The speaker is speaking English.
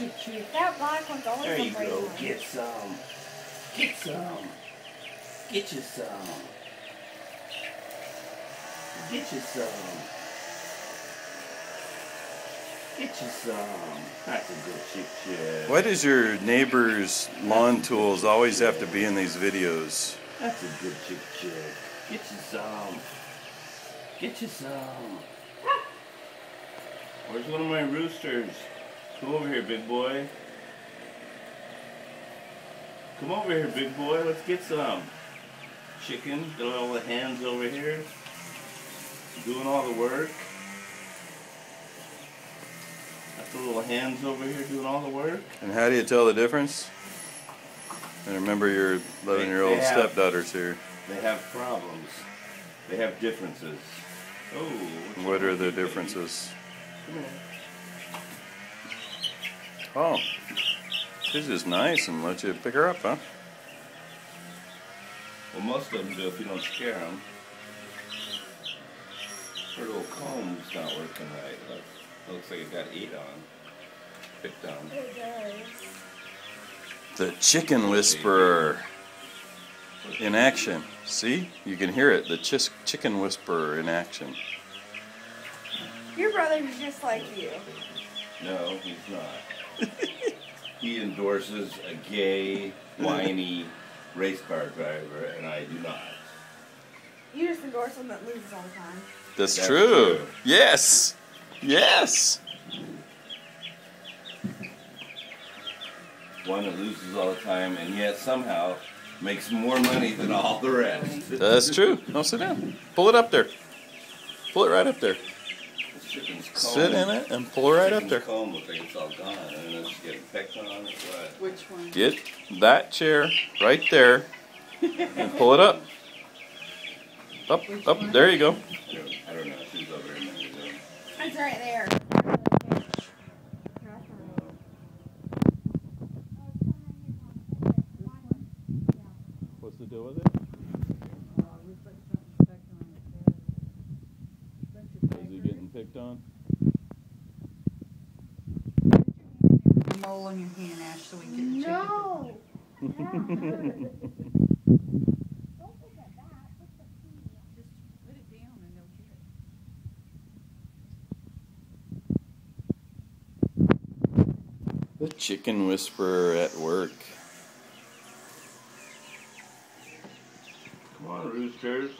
chick chick. That black one's always There a you pretty go. one. Get some. Get some. Get you some. Get you some. Get you some. That's a good chick chick. Why does your neighbor's lawn tools always have to be in these videos? That's a good chick chick. Get you some. Get you some. Where's one of my roosters? Come over here, big boy. Come over here, big boy. Let's get some. Chicken. Got all the hands over here. Doing all the work. Got the little hands over here doing all the work. And how do you tell the difference? And remember your 11-year-old stepdaughter's here. They have problems. They have differences. Oh. What are the differences? Come here. Oh. She's just nice and let you pick her up, huh? Well, most of them do if you don't scare them. Her little comb's not working right. Look, looks like it got ate on. Picked on. It does. The chicken whisperer in action. See? You can hear it. The chicken whisperer in action. Your brother's just like you. No, he's not. He endorses a gay, whiny race car driver, and I do not. You just endorse one that loses all the time. That's true. Yes. Yes. One that loses all the time, and yet somehow makes more money than all the rest. That's true. No, sit down. Pull it up there. Pull it right up there. Sit in it and pull it right up there. Comb looks like it's all gone, and it's getting pecked on. What? Which one? Get that chair right there and pull it up. Up, up. There you go. I don't know. She's over here. It's right there. What's the deal with it? Is he getting picked on? Mole on your hand, Ash, so we can get the chicken. No. Put it down and they'll get it. The chicken whisperer at work. Come on, roosters.